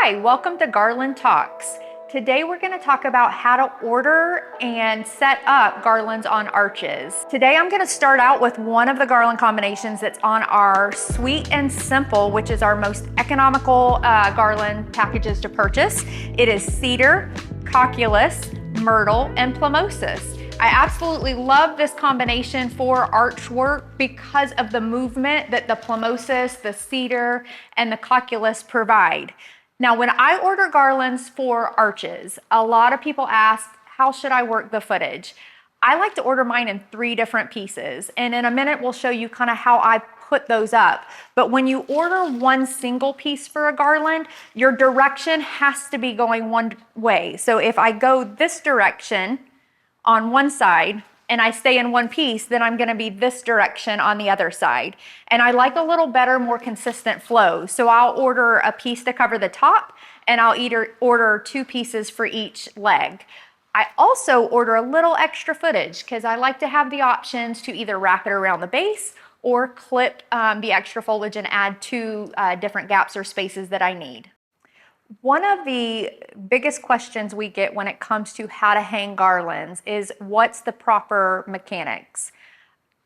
Hi, welcome to Garland Talks. Today we're going to talk about how to order and set up garlands on arches. Today I'm going to start out with one of the garland combinations that's on our Sweet and Simple, which is our most economical garland packages to purchase. It is cedar, cocculus, myrtle, and plumosus. I absolutely love this combination for archwork because of the movement that the plumosus, the cedar, and the cocculus provide. Now, when I order garlands for arches, a lot of people ask, how should I work the footage? I like to order mine in 3 different pieces, and in a minute we'll show you kind of how I put those up. But when you order one single piece for a garland, your direction has to be going one way. So if I go this direction on one side and I stay in one piece, then I'm gonna be this direction on the other side. And I like a little better, more consistent flow. So I'll order a piece to cover the top, and I'll either order 2 pieces for each leg. I also order a little extra footage because I like to have the options to either wrap it around the base or clip the extra foliage and add 2 different gaps or spaces that I need. One of the biggest questions we get when it comes to how to hang garlands is what's the proper mechanics?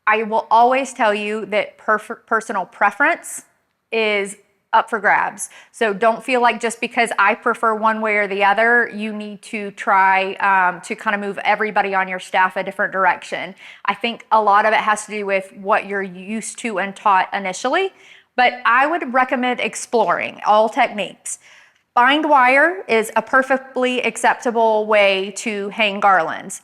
I will always tell you that personal preference is up for grabs. So don't feel like just because I prefer one way or the other, you need to try to kind of move everybody on your staff a different direction. I think a lot of it has to do with what you're used to and taught initially, but I would recommend exploring all techniques. Bind wire is a perfectly acceptable way to hang garlands.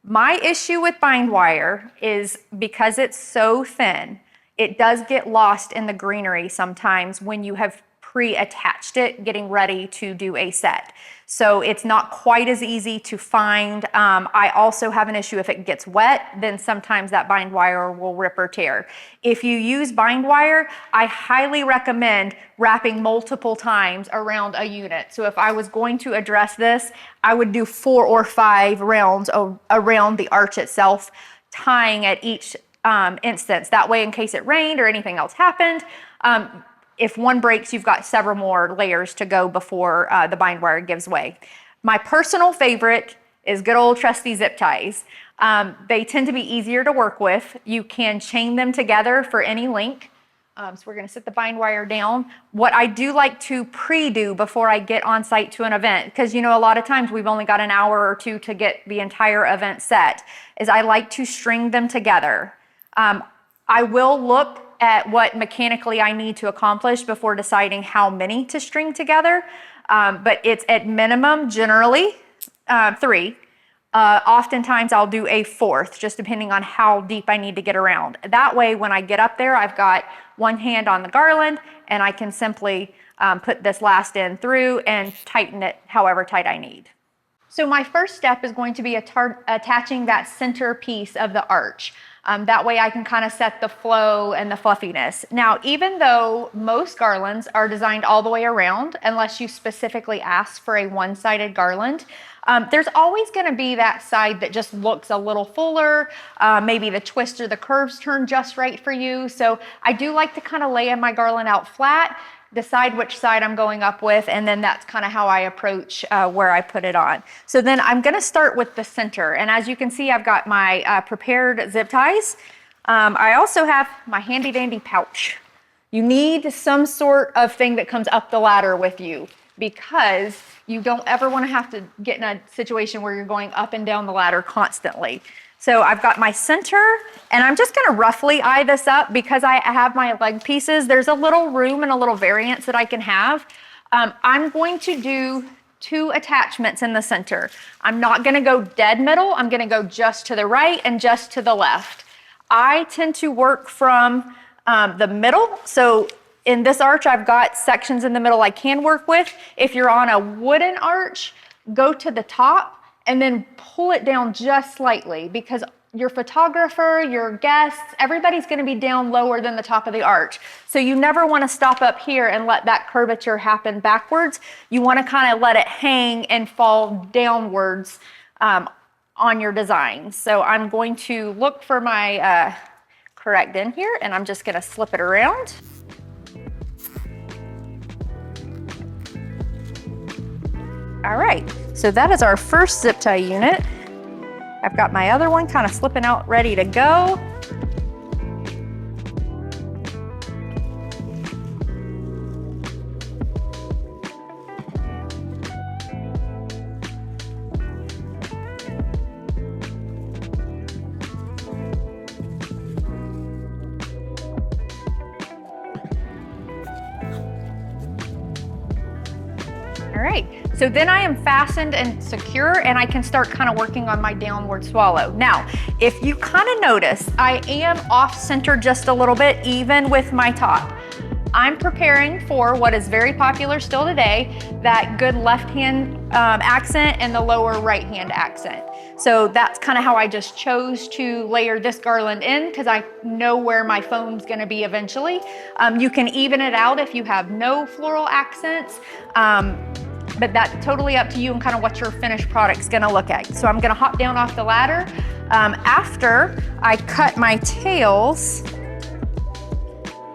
My issue with bind wire is because it's so thin, it does get lost in the greenery sometimes when you have pre-attached it, getting ready to do a set. So it's not quite as easy to find. I also have an issue if it gets wet, then sometimes that bind wire will rip or tear. If you use bind wire, I highly recommend wrapping multiple times around a unit. So if I was going to address this, I would do 4 or 5 rounds around the arch itself, tying at each instance. That way, in case it rained or anything else happened, if one breaks, you've got several more layers to go before the bind wire gives way. My personal favorite is good old trusty zip ties. They tend to be easier to work with. You can chain them together for any length. So we're gonna set the bind wire down. What I do like to pre-do before I get on site to an event, because you know, a lot of times we've only got an hour or 2 to get the entire event set, is I like to string them together. I will look at what mechanically I need to accomplish before deciding how many to string together, but it's at minimum generally 3. Oftentimes I'll do a 4th, just depending on how deep I need to get around. That way, when I get up there, I've got one hand on the garland, and I can simply put this last end through and tighten it however tight I need. So my first step is going to be attaching that center piece of the arch. That way I can kind of set the flow and the fluffiness. Now, even though most garlands are designed all the way around, unless you specifically ask for a one-sided garland, there's always going to be that side that just looks a little fuller. Maybe the twist or the curves turn just right for you. So I do like to kind of lay my garland out flat, decide which side I'm going up with, and then that's kind of how I approach where I put it on. So then I'm gonna start with the center, and as you can see, I've got my prepared zip ties. I also have my handy dandy pouch. You need some sort of thing that comes up the ladder with you, because you don't ever wanna have to get in a situation where you're going up and down the ladder constantly. So I've got my center, and I'm just gonna roughly eye this up because I have my leg pieces. There's a little room and a little variance that I can have. I'm going to do 2 attachments in the center. I'm not gonna go dead middle. I'm gonna go just to the right and just to the left. I tend to work from the middle. So in this arch, I've got sections in the middle I can work with. If you're on a wooden arch, go to the top and then pull it down just slightly, because your photographer, your guests, everybody's gonna be down lower than the top of the arch. So you never wanna stop up here and let that curvature happen backwards. You wanna kind of let it hang and fall downwards on your design. So I'm going to look for my correct end here, and I'm just gonna slip it around. All right, so that is our first zip tie unit. I've got my other one kind of slipping out, ready to go. All right, so then I am fastened and secure, and I can start kind of working on my downward swallow. Now, if you kind of notice, I am off center just a little bit, even with my top. I'm preparing for what is very popular still today, that good left hand accent and the lower right hand accent. So that's kind of how I just chose to layer this garland in, because I know where my foam's gonna be eventually. You can even it out if you have no floral accents, but that's totally up to you and kind of what your finished product's gonna look like. So I'm gonna hop down off the ladder. After I cut my tails,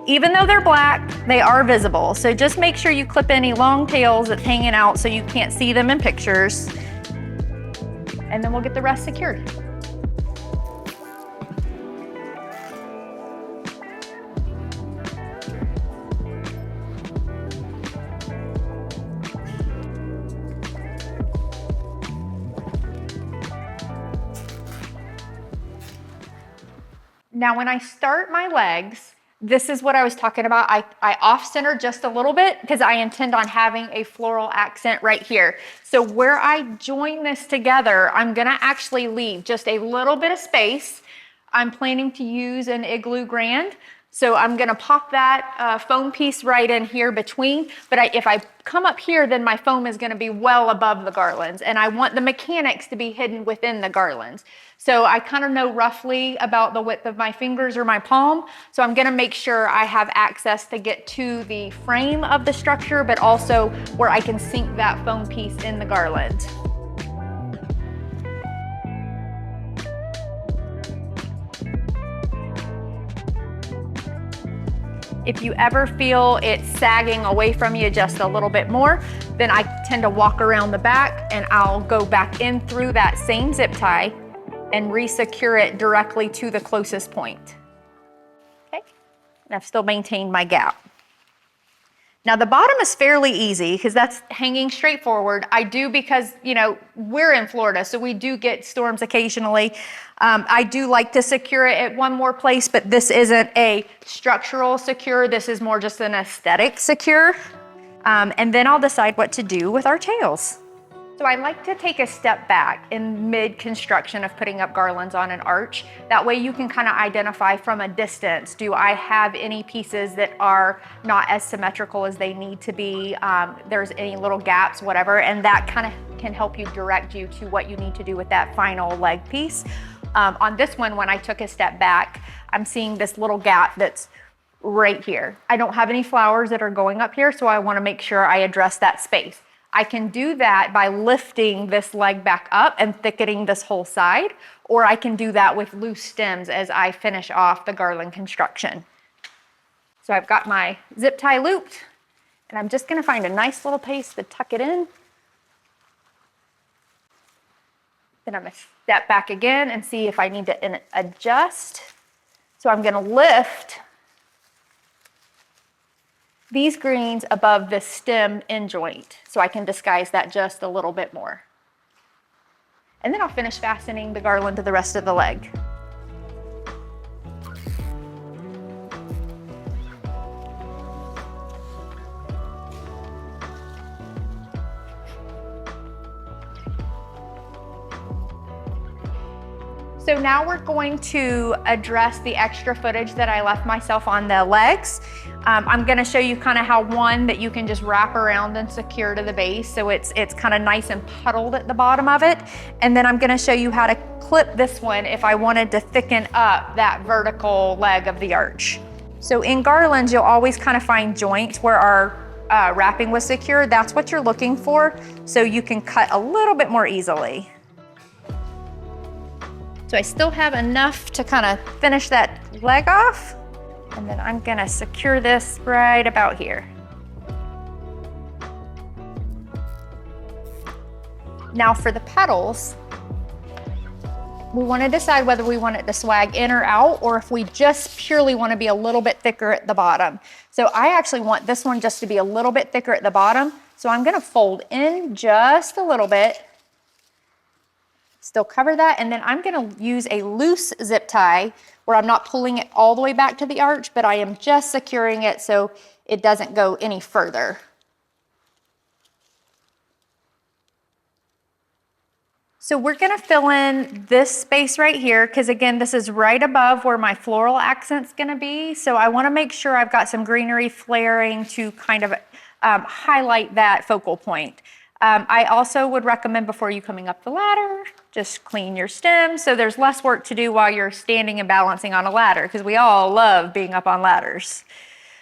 even though they're black, they are visible. So just make sure you clip any long tails that's hanging out so you can't see them in pictures. And then we'll get the rest secured. Now, when I start my legs, this is what I was talking about. I off-center just a little bit because I intend on having a floral accent right here. So where I join this together, I'm gonna actually leave just a little bit of space. I'm planning to use an Igloo Grand. So I'm gonna pop that foam piece right in here between, but if I come up here, then my foam is gonna be well above the garlands, and I want the mechanics to be hidden within the garlands. So I kind of know roughly about the width of my fingers or my palm, so I'm gonna make sure I have access to get to the frame of the structure, but also where I can sink that foam piece in the garland. If you ever feel it sagging away from you just a little bit more, then I tend to walk around the back and I'll go back in through that same zip tie and re-secure it directly to the closest point. Okay, and I've still maintained my gap. Now the bottom is fairly easy because that's hanging straight forward. I do because, you know, we're in Florida, so we do get storms occasionally. I do like to secure it at one more place, but this isn't a structural secure. This is more just an aesthetic secure. And then I'll decide what to do with our tails. So I like to take a step back in mid-construction of putting up garlands on an arch. That way you can kind of identify from a distance, do I have any pieces that are not as symmetrical as they need to be? There's any little gaps, whatever, and that kind of can help you direct you to what you need to do with that final leg piece. On this one, when I took a step back, I'm seeing this little gap that's right here. I don't have any flowers that are going up here, so I want to make sure I address that space. I can do that by lifting this leg back up and thickening this whole side, or I can do that with loose stems as I finish off the garland construction. So I've got my zip tie looped, and I'm just gonna find a nice little place to tuck it in. Then I'm gonna step back again and see if I need to adjust. So I'm gonna lift these greens above the stem end joint so I can disguise that just a little bit more. And then I'll finish fastening the garland to the rest of the leg. So now we're going to address the extra footage that I left myself on the legs. I'm gonna show you kind of how that you can just wrap around and secure to the base so it's kind of nice and puddled at the bottom of it. And then I'm gonna show you how to clip this one if I wanted to thicken up that vertical leg of the arch. So in garlands, you'll always kind of find joints where our wrapping was secured. That's what you're looking for, so you can cut a little bit more easily. So I still have enough to kind of finish that leg off, and then I'm gonna secure this right about here. Now for the petals, we want to decide whether we want it to swag in or out, or if we just purely want to be a little bit thicker at the bottom. So I actually want this one just to be a little bit thicker at the bottom. So I'm going to fold in just a little bit, still cover that, and then I'm going to use a loose zip tie where I'm not pulling it all the way back to the arch, but I am just securing it so it doesn't go any further. So we're gonna fill in this space right here, because again, this is right above where my floral accent's gonna be. So I wanna make sure I've got some greenery flaring to kind of highlight that focal point. I also would recommend before you coming up the ladder, just clean your stems so there's less work to do while you're standing and balancing on a ladder, because we all love being up on ladders.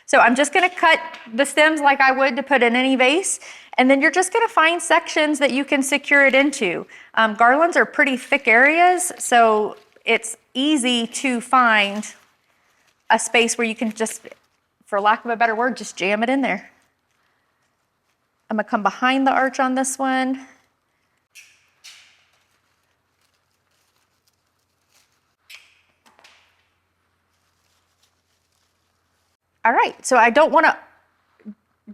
So I'm just gonna cut the stems like I would to put in any vase, and then you're just gonna find sections that you can secure it into. Garlands are pretty thick areas, so it's easy to find a space where you can just, for lack of a better word, just jam it in there. I'm gonna come behind the arch on this one. All right, so I don't wanna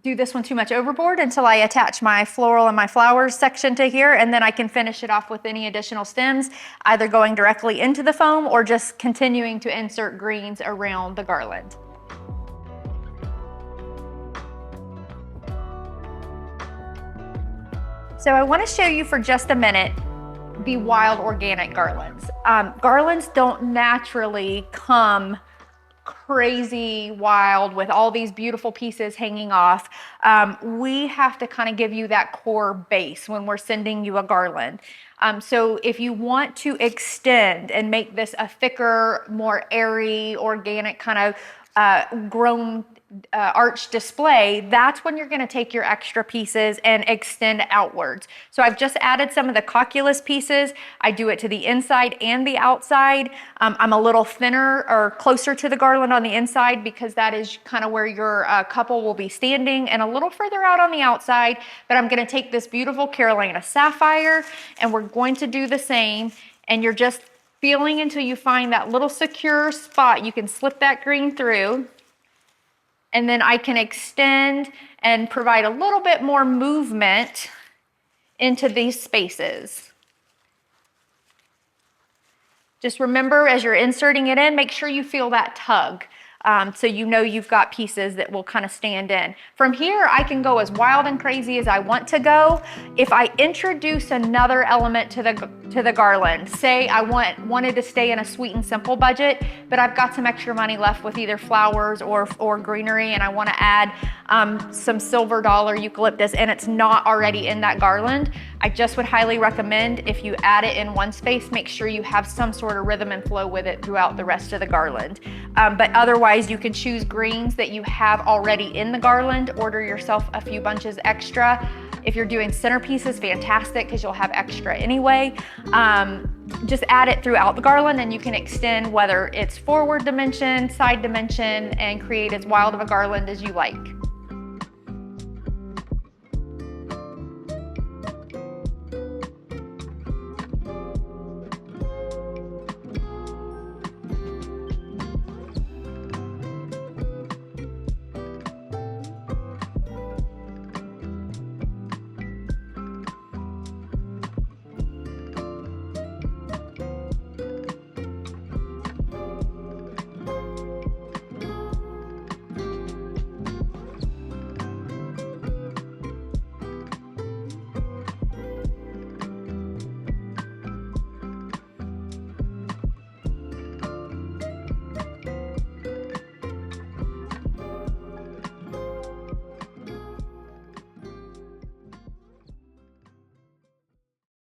do this one too much overboard until I attach my floral and my flowers section to here, and then I can finish it off with any additional stems, either going directly into the foam or just continuing to insert greens around the garland. So I want to show you for just a minute the wild organic garlands. Garlands don't naturally come crazy wild with all these beautiful pieces hanging off. We have to kind of give you that core base when we're sending you a garland. So if you want to extend and make this a thicker, more airy, organic kind of grown arch display, that's when you're going to take your extra pieces and extend outwards. So I've just added some of the cocculus pieces. I do it to the inside and the outside. I'm a little thinner or closer to the garland on the inside because that is kind of where your couple will be standing, and a little further out on the outside. But I'm going to take this beautiful Carolina sapphire and we're going to do the same, and you're just feeling until you find that little secure spot. You can slip that green through, and then I can extend and provide a little bit more movement into these spaces. Just remember, as you're inserting it in, make sure you feel that tug. So you know you've got pieces that will kind of stand in. From here, I can go as wild and crazy as I want to go. If I introduce another element to the garland, say I wanted to stay in a sweet and simple budget, but I've got some extra money left with either flowers or greenery, and I want to add some silver dollar eucalyptus, and it's not already in that garland, I just would highly recommend, if you add it in one space, make sure you have some sort of rhythm and flow with it throughout the rest of the garland. But otherwise, you can choose greens that you have already in the garland, order yourself a few bunches extra. If you're doing centerpieces, fantastic, because you'll have extra anyway. Just add it throughout the garland, and you can extend whether it's forward dimension, side dimension, and create as wild of a garland as you like.